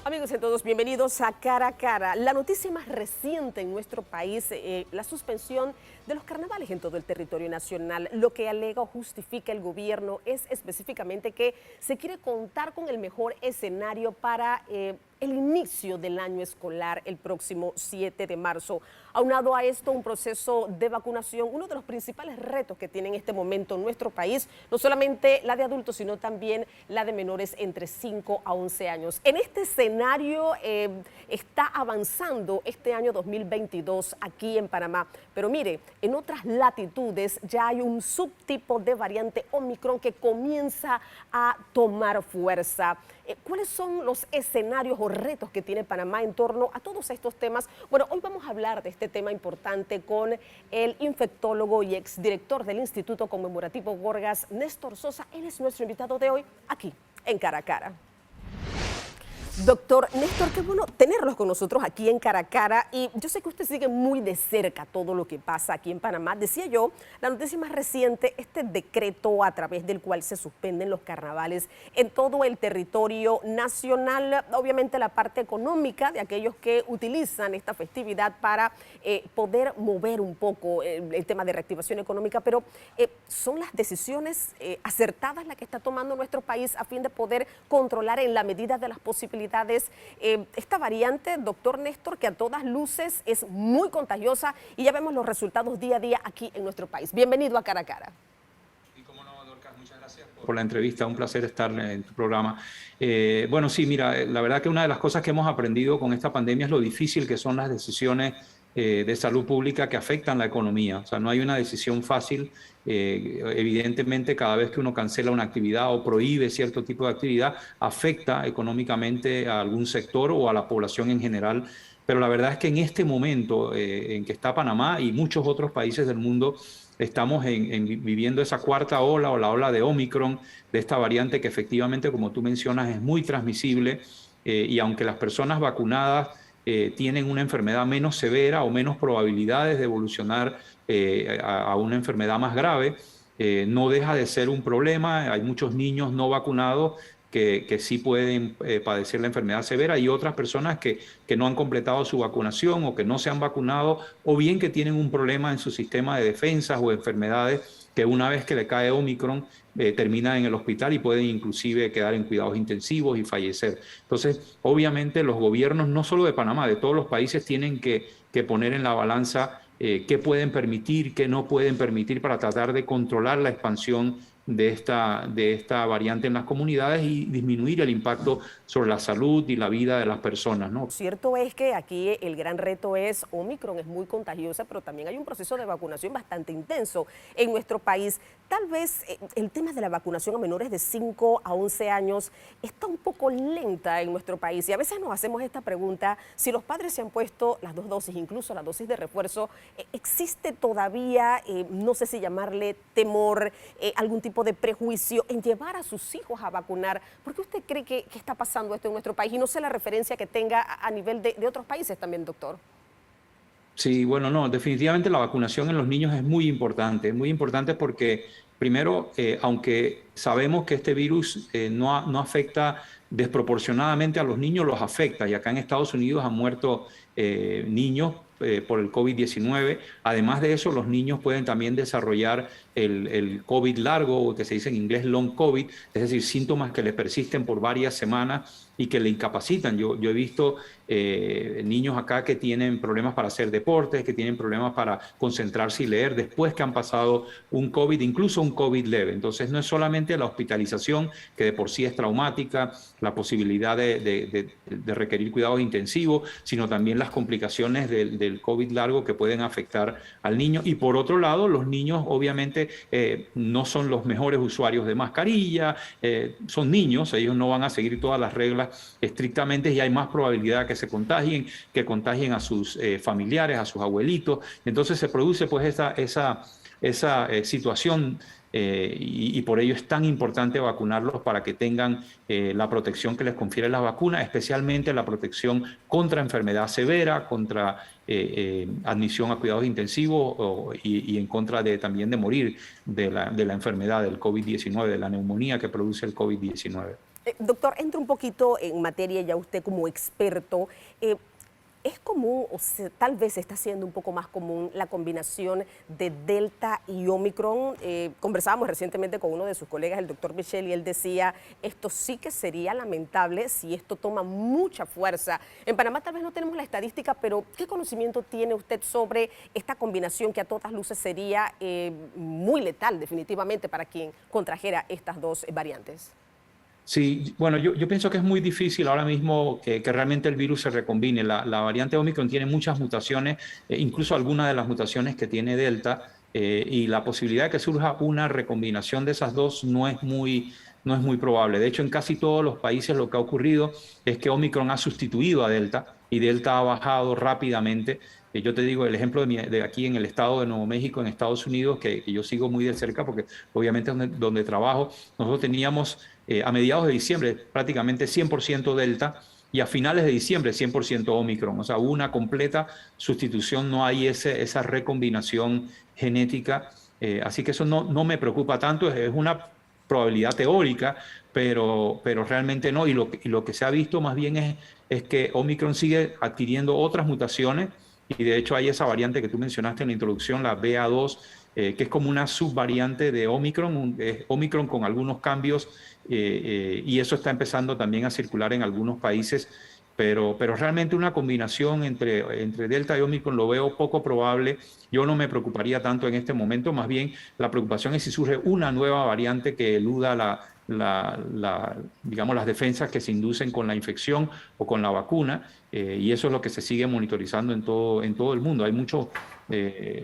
Amigos y todos, bienvenidos a Cara a Cara. La noticia más reciente en nuestro país, la suspensión de los carnavales en todo el territorio nacional. Lo que alega o justifica el gobierno es específicamente que se quiere contar con el mejor escenario para el inicio del año escolar el próximo 7 de marzo. Aunado a esto, un proceso de vacunación, uno de los principales retos que tiene en este momento nuestro país, no solamente la de adultos, sino también la de menores entre 5 a 11 años. En este escenario está avanzando este año 2022 aquí en Panamá. Pero mire, en otras latitudes ya hay un subtipo de variante Omicron que comienza a tomar fuerza. ¿Cuáles son los escenarios o retos que tiene Panamá en torno a todos estos temas? Bueno, hoy vamos a hablar de este tema importante con el infectólogo y exdirector del Instituto Conmemorativo Gorgas, Néstor Sosa. Él es nuestro invitado de hoy aquí en Cara a Cara. Doctor Néstor, qué bueno tenerlos con nosotros aquí en Cara a Cara, y yo sé que usted sigue muy de cerca todo lo que pasa aquí en Panamá. Decía yo, la noticia más reciente, este decreto a través del cual se suspenden los carnavales en todo el territorio nacional, obviamente la parte económica de aquellos que utilizan esta festividad para poder mover un poco el tema de reactivación económica, pero ¿son las decisiones acertadas las que está tomando nuestro país a fin de poder controlar en la medida de las posibilidades esta variante, doctor Néstor, que a todas luces es muy contagiosa y ya vemos los resultados día a día aquí en nuestro país? Bienvenido a Cara a Cara. Y cómo no, Dorcas, muchas gracias por la entrevista, un placer estar en tu programa. Bueno, sí, mira, la verdad que una de las cosas que hemos aprendido con esta pandemia es lo difícil que son las decisiones de salud pública que afectan la economía. O sea, no hay una decisión fácil. Evidentemente, cada vez que uno cancela una actividad o prohíbe cierto tipo de actividad, afecta económicamente a algún sector o a la población en general. Pero la verdad es que en este momento en que está Panamá y muchos otros países del mundo, estamos viviendo esa cuarta ola o la ola de Omicron, de esta variante que efectivamente, como tú mencionas, es muy transmisible, y aunque las personas vacunadas tienen una enfermedad menos severa o menos probabilidades de evolucionar a una enfermedad más grave, no deja de ser un problema. Hay muchos niños no vacunados que sí pueden padecer la enfermedad severa, y otras personas que no han completado su vacunación o que no se han vacunado, o bien que tienen un problema en su sistema de defensas o enfermedades que una vez que le cae Omicron terminan en el hospital y pueden inclusive quedar en cuidados intensivos y fallecer. Entonces, obviamente los gobiernos, no solo de Panamá, de todos los países, tienen que poner en la balanza qué pueden permitir, qué no pueden permitir para tratar de controlar la expansión de esta variante en las comunidades y disminuir el impacto sobre la salud y la vida de las personas, ¿no? Cierto es que aquí el gran reto es Omicron, es muy contagiosa, pero también hay un proceso de vacunación bastante intenso en nuestro país. Tal vez el tema de la vacunación a menores de 5 a 11 años está un poco lenta en nuestro país, y a veces nos hacemos esta pregunta: si los padres se han puesto las 2 dosis, incluso la dosis de refuerzo, ¿existe todavía, no sé si llamarle temor, algún tipo de prejuicio en llevar a sus hijos a vacunar? ¿Por qué usted cree que está pasando esto en nuestro país? Y no sé la referencia que tenga a nivel de otros países también, doctor. Sí, bueno, no, definitivamente la vacunación en los niños es muy importante porque primero, aunque sabemos que este virus no afecta desproporcionadamente a los niños, los afecta, y acá en Estados Unidos han muerto niños por el COVID-19. Además de eso, los niños pueden también desarrollar el COVID largo, o que se dice en inglés long COVID, es decir, síntomas que les persisten por varias semanas y que le incapacitan. Yo he visto niños acá que tienen problemas para hacer deportes, que tienen problemas para concentrarse y leer después que han pasado un COVID, incluso un COVID leve. Entonces, no es solamente la hospitalización, que de por sí es traumática, la posibilidad de requerir cuidados intensivos, sino también las complicaciones del COVID largo que pueden afectar al niño. Y por otro lado, los niños obviamente no son los mejores usuarios de mascarilla, son niños, ellos no van a seguir todas las reglas estrictamente, y hay más probabilidad que contagien a sus familiares, a sus abuelitos. Entonces se produce pues esa situación, y por ello es tan importante vacunarlos para que tengan la protección que les confiere la vacuna, especialmente la protección contra enfermedad severa, contra admisión a cuidados intensivos y en contra también de morir de la enfermedad del COVID-19, de la neumonía que produce el COVID-19. Doctor, entra un poquito en materia ya usted como experto. ¿Es común tal vez está siendo un poco más común la combinación de Delta y Omicron? Conversábamos recientemente con uno de sus colegas, el doctor Michel, y él decía, esto sí que sería lamentable si esto toma mucha fuerza. En Panamá tal vez no tenemos la estadística, pero ¿qué conocimiento tiene usted sobre esta combinación que a todas luces sería muy letal definitivamente para quien contrajera estas dos variantes? Sí, bueno, yo pienso que es muy difícil ahora mismo que realmente el virus se recombine. La variante Omicron tiene muchas mutaciones, incluso algunas de las mutaciones que tiene Delta, y la posibilidad de que surja una recombinación de esas dos no es muy probable. De hecho, en casi todos los países lo que ha ocurrido es que Omicron ha sustituido a Delta y Delta ha bajado rápidamente. Yo te digo el ejemplo de aquí en el estado de Nuevo México, en Estados Unidos, que yo sigo muy de cerca porque obviamente es donde trabajo. Nosotros teníamos a mediados de diciembre prácticamente 100% Delta y a finales de diciembre 100% Omicron. O sea, hubo una completa sustitución, no hay esa recombinación genética. Así que eso no me preocupa tanto, es una probabilidad teórica, pero realmente no. Y lo que se ha visto más bien es que Omicron sigue adquiriendo otras mutaciones y de hecho hay esa variante que tú mencionaste en la introducción, la BA2, que es como una subvariante de Omicron, Omicron con algunos cambios, y eso está empezando también a circular en algunos países, pero realmente una combinación entre Delta y Omicron lo veo poco probable. Yo no me preocuparía tanto en este momento, más bien la preocupación es si surge una nueva variante que eluda digamos, las defensas que se inducen con la infección o con la vacuna, y eso es lo que se sigue monitorizando en todo el mundo. Hay muchos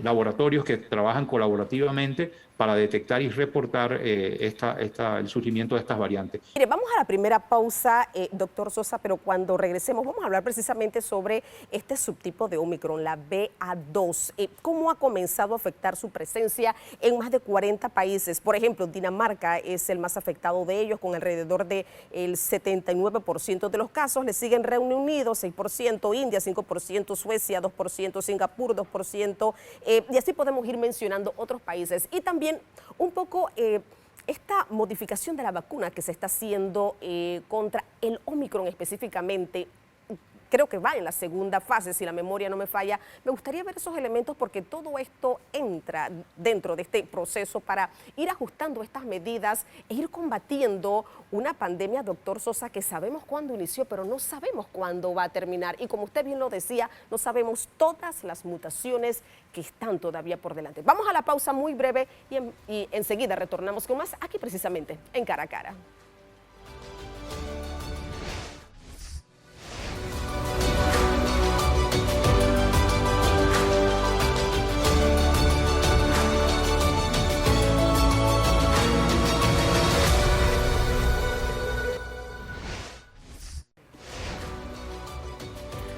laboratorios que trabajan colaborativamente para detectar y reportar el surgimiento de estas variantes. Mire, vamos a la primera pausa, doctor Sosa, pero cuando regresemos vamos a hablar precisamente sobre este subtipo de Omicron, la BA2. ¿Cómo ha comenzado a afectar su presencia en más de 40 países? Por ejemplo, Dinamarca es el más afectado de ellos, con alrededor del 79% de los casos. Le siguen Reino Unido, 6%, India, 5%, Suecia, 2%, Singapur, 2%, y así podemos ir mencionando otros países. Y también un poco esta modificación de la vacuna que se está haciendo contra el Omicron específicamente, creo que va en la segunda fase, si la memoria no me falla. Me gustaría ver esos elementos porque todo esto entra dentro de este proceso para ir ajustando estas medidas e ir combatiendo una pandemia, doctor Sosa, que sabemos cuándo inició, pero no sabemos cuándo va a terminar. Y como usted bien lo decía, no sabemos todas las mutaciones que están todavía por delante. Vamos a la pausa muy breve y enseguida retornamos con más aquí precisamente en Cara a Cara.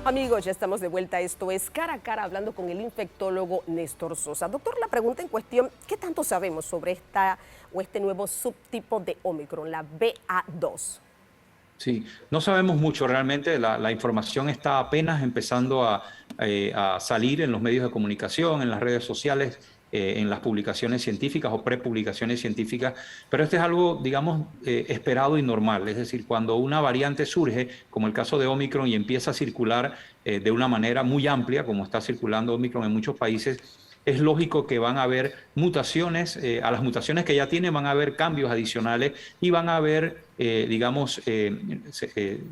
Amigos, ya estamos de vuelta. Esto es Cara a Cara, hablando con el infectólogo Néstor Sosa. Doctor, la pregunta en cuestión, ¿qué tanto sabemos sobre este nuevo subtipo de Omicron, la BA2? Sí, no sabemos mucho realmente, la información está apenas empezando a salir en los medios de comunicación, en las redes sociales, en las publicaciones científicas o prepublicaciones científicas, pero esto es algo, digamos, esperado y normal. Es decir, cuando una variante surge, como el caso de Omicron, y empieza a circular de una manera muy amplia, como está circulando Omicron en muchos países, es lógico que van a haber mutaciones, a las mutaciones que ya tienen van a haber cambios adicionales y van a haber, digamos,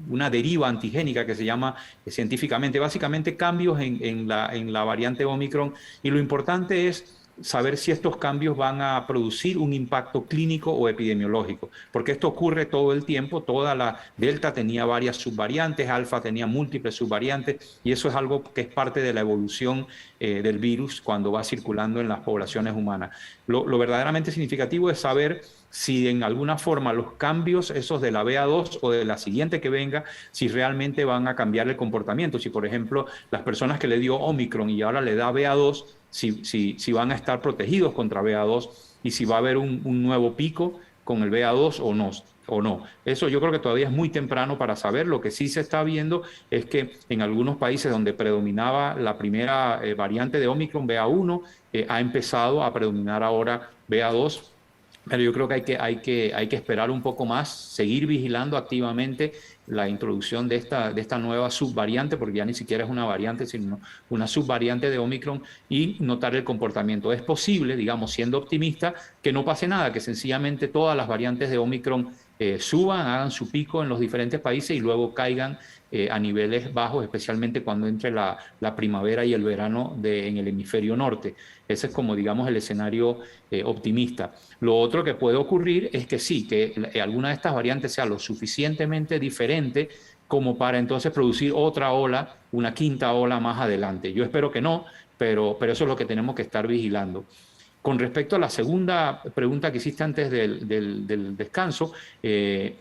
una deriva antigénica que se llama científicamente, básicamente cambios en la variante Omicron, y lo importante es saber si estos cambios van a producir un impacto clínico o epidemiológico, porque esto ocurre todo el tiempo. Toda la Delta tenía varias subvariantes, Alfa tenía múltiples subvariantes, y eso es algo que es parte de la evolución del virus cuando va circulando en las poblaciones humanas. Lo verdaderamente significativo es saber si en alguna forma los cambios esos de la BA2 o de la siguiente que venga, si realmente van a cambiar el comportamiento. Si, por ejemplo, las personas que le dio Omicron y ahora le da BA2, si van a estar protegidos contra BA2 y si va a haber un nuevo pico con el BA2 o no. Eso yo creo que todavía es muy temprano para saber. Lo que sí se está viendo es que en algunos países donde predominaba la primera variante de Omicron, BA1, ha empezado a predominar ahora BA2. Pero yo creo que hay que esperar un poco más, seguir vigilando activamente la introducción de esta nueva subvariante, porque ya ni siquiera es una variante, sino una subvariante de Omicron, y notar el comportamiento. Es posible, digamos, siendo optimista, que no pase nada, que sencillamente todas las variantes de Omicron suban, hagan su pico en los diferentes países y luego caigan a niveles bajos, especialmente cuando entre la primavera y el verano en el hemisferio norte. Ese es como, digamos, el escenario optimista. Lo otro que puede ocurrir es que sí, que alguna de estas variantes sea lo suficientemente diferente como para entonces producir otra ola, una quinta ola más adelante. Yo espero que no, pero eso es lo que tenemos que estar vigilando. Con respecto a la segunda pregunta que hiciste antes del descanso, el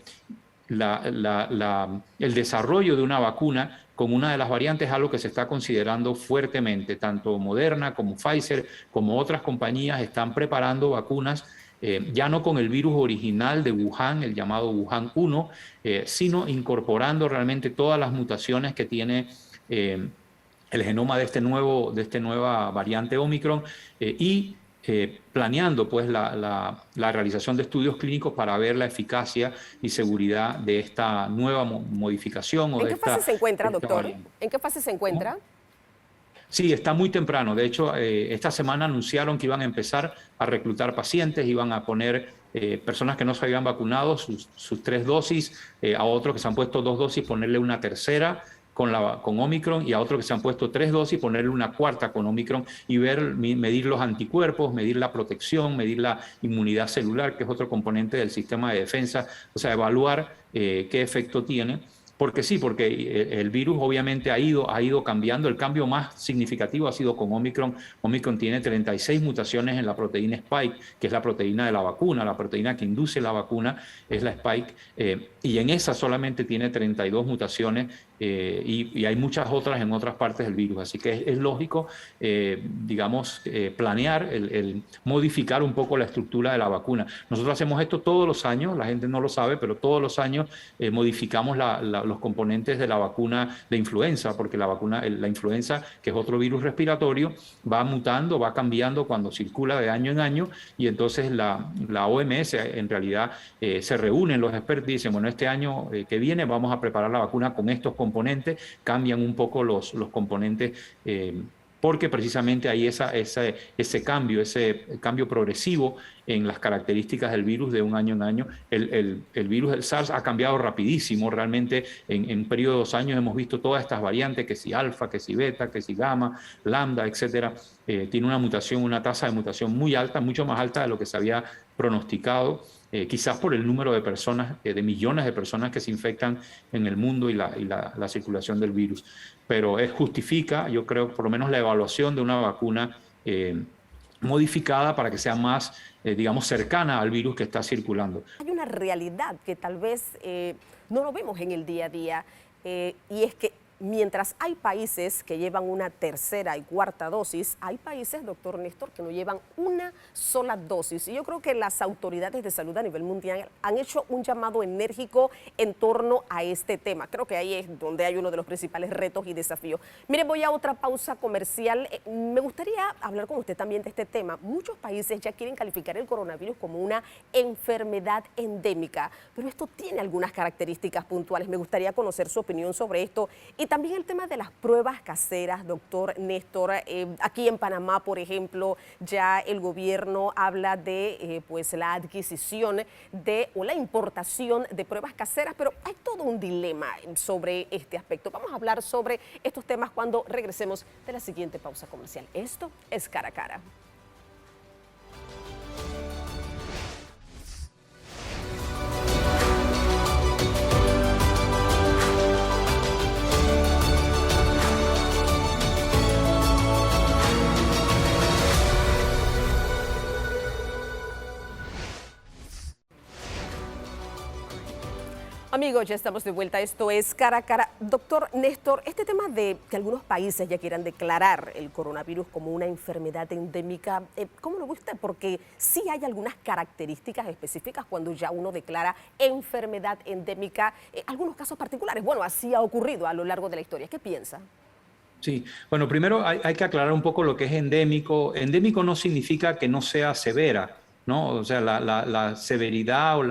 desarrollo de una vacuna con una de las variantes es algo que se está considerando fuertemente. Tanto Moderna como Pfizer, como otras compañías, están preparando vacunas ya no con el virus original de Wuhan, el llamado Wuhan 1, sino incorporando realmente todas las mutaciones que tiene el genoma de esta nueva variante Omicron y planeando pues la realización de estudios clínicos para ver la eficacia y seguridad de esta nueva modificación o ¿En de qué fase se encuentra, doctor? variante. ¿En qué fase se encuentra? Sí, está muy temprano. De hecho, esta semana anunciaron que iban a empezar a reclutar pacientes, iban a poner personas que no se habían vacunado sus 3 dosis, a otros que se han puesto 2 dosis, ponerle una tercera con Omicron, y a otros que se han puesto 3 dosis, ponerle una cuarta con Omicron y medir los anticuerpos, medir la protección, medir la inmunidad celular, que es otro componente del sistema de defensa, o sea, evaluar qué efecto tiene. Porque sí, porque el virus obviamente ha ido cambiando. El cambio más significativo ha sido con Omicron. Omicron tiene 36 mutaciones en la proteína Spike, que es la proteína de la vacuna, la proteína que induce la vacuna es la Spike, y en esa solamente tiene 32 mutaciones y hay muchas otras en otras partes del virus. Así que es lógico, digamos, planear, el modificar un poco la estructura de la vacuna. Nosotros hacemos esto todos los años, la gente no lo sabe, pero todos los años modificamos los componentes de la vacuna de influenza, porque la influenza, que es otro virus respiratorio, va mutando, va cambiando cuando circula de año en año, y entonces la OMS en realidad se reúnen los expertos y dicen, bueno, este año que viene vamos a preparar la vacuna con estos componentes, cambian un poco los componentes porque precisamente hay ese cambio progresivo en las características del virus de un año en año. El virus del SARS ha cambiado rapidísimo, realmente en un periodo de 2 años hemos visto todas estas variantes, que si alfa, que si beta, que si gamma, lambda, etcétera. Tiene una tasa de mutación muy alta, mucho más alta de lo que se había pronosticado, quizás por el número de personas, de millones de personas que se infectan en el mundo y la circulación del virus. Pero justifica, yo creo, por lo menos la evaluación de una vacuna modificada para que sea más, digamos, cercana al virus que está circulando. Hay una realidad que tal vez no lo vemos en el día a día, y es que mientras hay países que llevan una tercera y cuarta dosis, hay países, doctor Néstor, que no llevan una sola dosis. Y yo creo que las autoridades de salud a nivel mundial han hecho un llamado enérgico en torno a este tema. Creo que ahí es donde hay uno de los principales retos y desafíos. Mire, voy a otra pausa comercial. Me gustaría hablar con usted también de este tema. Muchos países ya quieren calificar el coronavirus como una enfermedad endémica, pero esto tiene algunas características puntuales. Me gustaría conocer su opinión sobre esto. Y también el tema de las pruebas caseras, doctor Néstor. Aquí en Panamá, por ejemplo, ya el gobierno habla de pues la adquisición o la importación de pruebas caseras, pero hay todo un dilema sobre este aspecto. Vamos a hablar sobre estos temas cuando regresemos de la siguiente pausa comercial. Esto es Cara a Cara. Amigos, ya estamos de vuelta. Esto es Cara a Cara. Doctor Néstor, este tema de que algunos países ya quieran declarar el coronavirus como una enfermedad endémica, ¿cómo lo ve usted? Porque sí hay algunas características específicas cuando ya uno declara enfermedad endémica, algunos casos particulares. Bueno, así ha ocurrido a lo largo de la historia. ¿Qué piensa? Sí, bueno, primero hay que aclarar un poco lo que es endémico. Endémico no significa que no sea severa. ¿no? O sea, la severidad o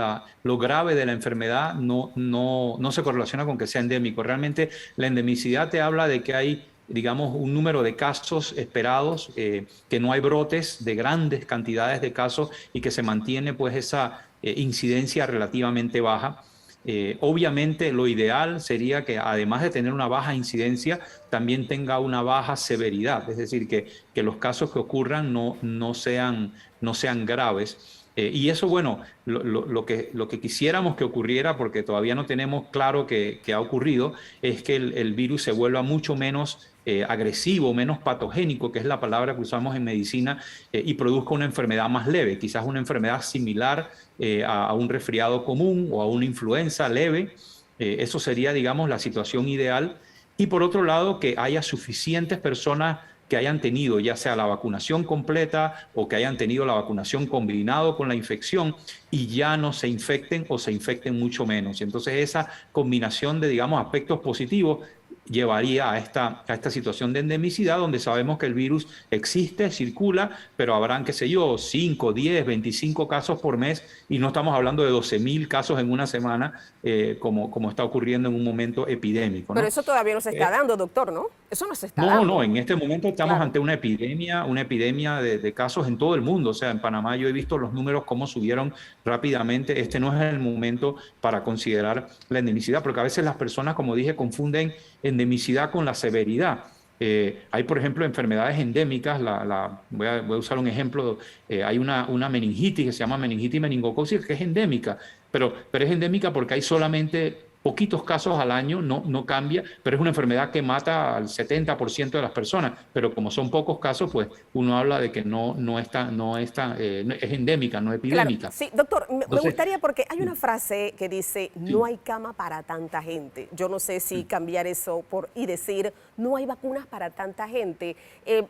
lo grave de la enfermedad no se correlaciona con que sea endémico. Realmente la endemicidad te habla de que hay, digamos, un número de casos esperados, que no hay brotes de grandes cantidades de casos y que se mantiene pues esa incidencia relativamente baja. Obviamente lo ideal sería que además de tener una baja incidencia, también tenga una baja severidad, es decir, que los casos que ocurran no sean graves. Y eso, bueno, lo que quisiéramos que ocurriera, porque todavía no tenemos claro que ha ocurrido, es que el virus se vuelva mucho menos agresivo, menos patogénico, que es la palabra que usamos en medicina, y produzca una enfermedad más leve, quizás una enfermedad similar a un resfriado común o a una influenza leve. Eso sería, digamos, la situación ideal. Y por otro lado, que haya suficientes personas que hayan tenido ya sea la vacunación completa o que hayan tenido la vacunación combinado con la infección y ya no se infecten o se infecten mucho menos. Entonces esa combinación de, digamos, aspectos positivos llevaría a esta situación de endemicidad donde sabemos que el virus existe, circula, pero habrán, qué sé yo, 5, 10, 25 casos por mes y no estamos hablando de 12.000 casos en una semana como está ocurriendo en un momento epidémico, Pero ¿no? eso todavía no se está dando, doctor, ¿no? Eso no se está No, dando. en este momento estamos Claro. ante una epidemia de casos en todo el mundo. O sea, en Panamá yo he visto los números cómo subieron rápidamente. Este no es el momento para considerar la endemicidad, porque a veces las personas, como dije, confunden endemicidad con la severidad. Hay, por ejemplo, enfermedades endémicas. Voy a usar un ejemplo. Hay una meningitis que se llama meningitis meningocócica, que es endémica, pero es endémica porque hay solamente poquitos casos al año, no cambia, pero es una enfermedad que mata al 70% de las personas. Pero como son pocos casos, pues uno habla de que es endémica, no Claro, epidémica. sí, doctor, me Entonces, gustaría porque hay una frase que dice, no sí. hay cama para tanta gente. Yo no sé si cambiar eso y decir, no hay vacunas para tanta gente.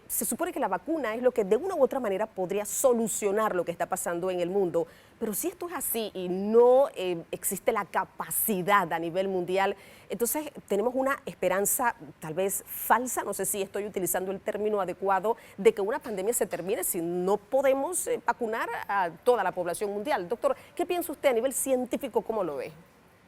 Se supone que la vacuna es lo que de una u otra manera podría solucionar lo que está pasando en el mundo, pero si esto es así y no existe la capacidad a nivel mundial, entonces tenemos una esperanza tal vez falsa, no sé si estoy utilizando el término adecuado, de que una pandemia se termine si no podemos vacunar a toda la población mundial. Doctor, ¿qué piensa usted a nivel científico? ¿Cómo lo ve?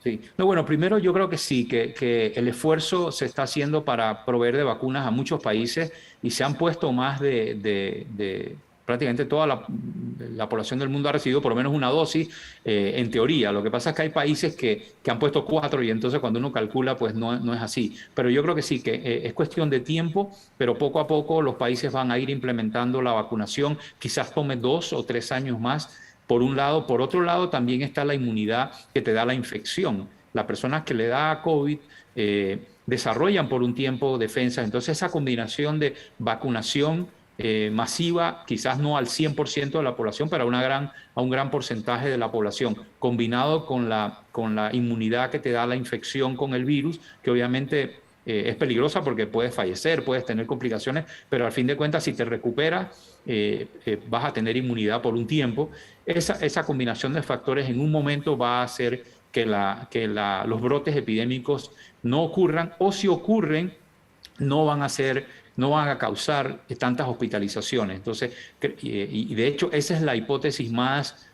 Sí, no, bueno, primero yo creo que sí, que el esfuerzo se está haciendo para proveer de vacunas a muchos países y se han puesto más de prácticamente toda la población del mundo ha recibido por lo menos una dosis, en teoría. Lo que pasa es que hay países que han puesto 4 y entonces cuando uno calcula pues no es así. Pero yo creo que sí, que es cuestión de tiempo, pero poco a poco los países van a ir implementando la vacunación, quizás tome 2 o 3 años más por un lado. Por otro lado, también está la inmunidad que te da la infección. Las personas que le da COVID desarrollan por un tiempo defensas. Entonces, esa combinación de vacunación masiva, quizás no al 100% de la población, pero a un gran porcentaje de la población, combinado con la inmunidad que te da la infección con el virus, que obviamente es peligrosa porque puedes fallecer, puedes tener complicaciones, pero al fin de cuentas, si te recuperas, vas a tener inmunidad por un tiempo. Esa combinación de factores en un momento va a hacer que los brotes epidémicos no ocurran, o si ocurren, no van a causar tantas hospitalizaciones. Entonces, y de hecho, esa es la hipótesis más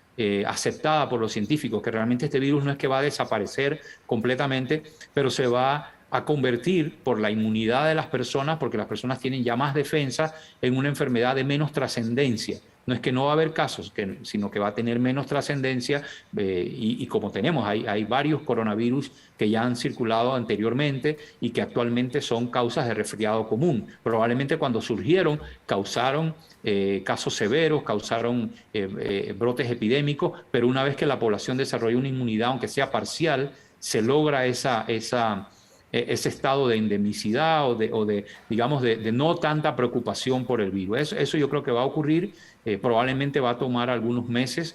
aceptada por los científicos, que realmente este virus no es que va a desaparecer completamente, pero se va a convertir por la inmunidad de las personas, porque las personas tienen ya más defensa, en una enfermedad de menos trascendencia. No es que no va a haber casos, sino que va a tener menos trascendencia, y como hay varios coronavirus que ya han circulado anteriormente y que actualmente son causas de resfriado común. Probablemente cuando surgieron causaron casos severos, causaron brotes epidémicos, pero una vez que la población desarrolla una inmunidad, aunque sea parcial, se logra ese estado de endemicidad digamos, de no tanta preocupación por el virus. Eso yo creo que va a ocurrir, probablemente va a tomar algunos meses.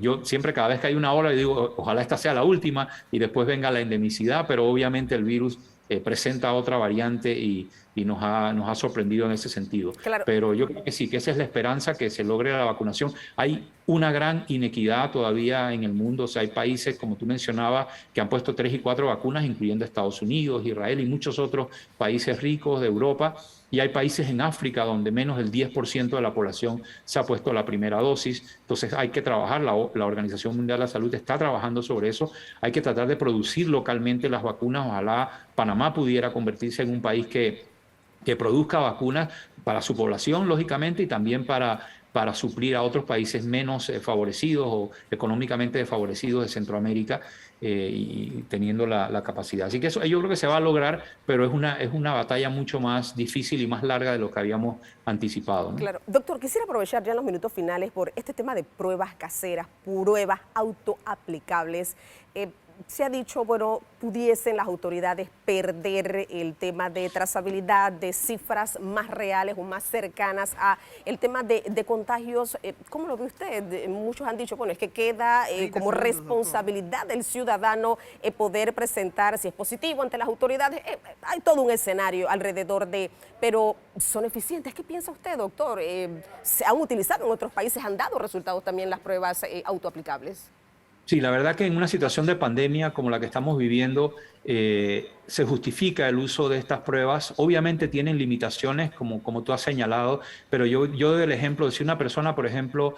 Yo siempre, cada vez que hay una ola, digo, ojalá esta sea la última y después venga la endemicidad, pero obviamente el virus presenta otra variante y nos ha sorprendido en ese sentido. Claro. Pero yo creo que sí, que esa es la esperanza, que se logre la vacunación. Hay una gran inequidad todavía en el mundo. O sea, hay países, como tú mencionabas, que han puesto 3 y 4 vacunas, incluyendo Estados Unidos, Israel y muchos otros países ricos de Europa, y hay países en África donde menos del 10% de la población se ha puesto la primera dosis. Entonces hay que trabajar, la Organización Mundial de la Salud está trabajando sobre eso, hay que tratar de producir localmente las vacunas. Ojalá Panamá pudiera convertirse en un país que produzca vacunas para su población, lógicamente, y también para suplir a otros países menos favorecidos o económicamente desfavorecidos de Centroamérica, y teniendo la capacidad. Así que eso yo creo que se va a lograr, pero es una batalla mucho más difícil y más larga de lo que habíamos anticipado, ¿no? Claro. Doctor, quisiera aprovechar ya en los minutos finales por este tema de pruebas caseras, pruebas autoaplicables. Se ha dicho, bueno, pudiesen las autoridades perder el tema de trazabilidad, de cifras más reales o más cercanas a el tema de contagios. ¿Cómo lo ve usted? Muchos han dicho, bueno, es que queda como responsabilidad del ciudadano poder presentar si es positivo ante las autoridades. Hay todo un escenario alrededor de, pero ¿son eficientes? ¿Qué piensa usted, doctor? ¿Se han utilizado en otros países? ¿Han dado resultados también las pruebas autoaplicables? Sí, la verdad que en una situación de pandemia como la que estamos viviendo, se justifica el uso de estas pruebas. Obviamente tienen limitaciones, como tú has señalado, pero yo doy el ejemplo de si una persona, por ejemplo,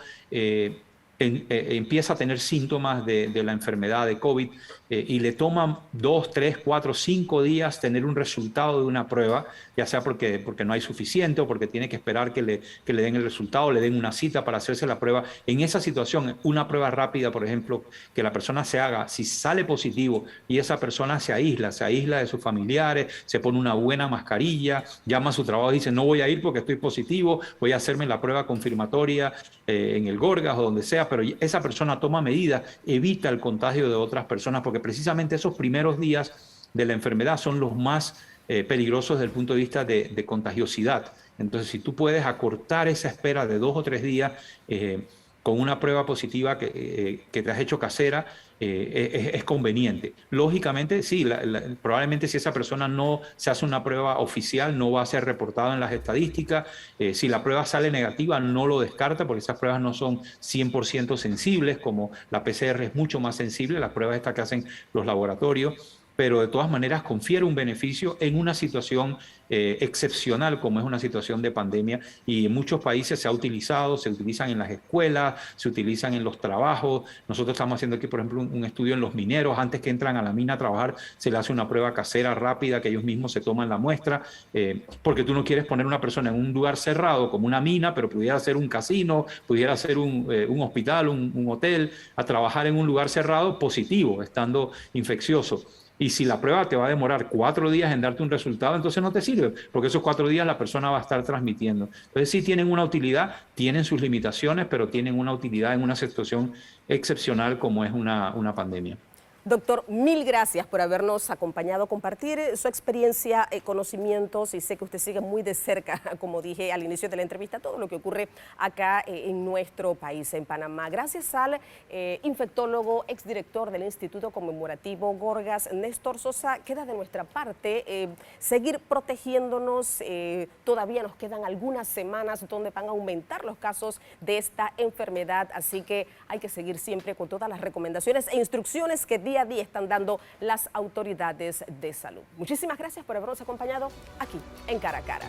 empieza a tener síntomas de la enfermedad de COVID, y le toman 2, 3, 4, 5 días tener un resultado de una prueba, ya sea porque no hay suficiente o porque tiene que esperar que le den el resultado, le den una cita para hacerse la prueba. En esa situación, una prueba rápida, por ejemplo, que la persona se haga, si sale positivo y esa persona se aísla de sus familiares, se pone una buena mascarilla, llama a su trabajo y dice, no voy a ir porque estoy positivo, voy a hacerme la prueba confirmatoria en el Gorgas o donde sea, pero esa persona toma medidas, evita el contagio de otras personas, porque precisamente esos primeros días de la enfermedad son los más peligrosos desde el punto de vista de contagiosidad. Entonces, si tú puedes acortar esa espera de 2 o 3 días con una prueba positiva que te has hecho casera, es conveniente. Lógicamente, sí, probablemente si esa persona no se hace una prueba oficial, no va a ser reportada en las estadísticas. Si la prueba sale negativa, no lo descarta, porque esas pruebas no son 100% sensibles, como la PCR es mucho más sensible, las pruebas estas que hacen los laboratorios, pero de todas maneras confiere un beneficio en una situación excepcional como es una situación de pandemia, y en muchos países se utilizan en las escuelas, se utilizan en los trabajos. Nosotros estamos haciendo aquí, por ejemplo, un estudio en los mineros. Antes que entran a la mina a trabajar, se le hace una prueba casera rápida que ellos mismos se toman la muestra, porque tú no quieres poner una persona en un lugar cerrado como una mina, pero pudiera ser un casino, pudiera ser un hospital, un hotel, a trabajar en un lugar cerrado positivo, estando infeccioso. Y si la prueba te va a demorar 4 días en darte un resultado, entonces no te sirve, porque esos 4 días la persona va a estar transmitiendo. Entonces sí tienen una utilidad, tienen sus limitaciones, pero tienen una utilidad en una situación excepcional como es una pandemia. Doctor, mil gracias por habernos acompañado, compartir su experiencia, conocimientos, y sé que usted sigue muy de cerca, como dije al inicio de la entrevista, todo lo que ocurre acá en nuestro país, en Panamá. Gracias al infectólogo, exdirector del Instituto Conmemorativo Gorgas, Néstor Sosa. Queda de nuestra parte seguir protegiéndonos. Todavía nos quedan algunas semanas donde van a aumentar los casos de esta enfermedad, así que hay que seguir siempre con todas las recomendaciones e instrucciones que día a día están dando las autoridades de salud. Muchísimas gracias por habernos acompañado aquí en Cara a Cara.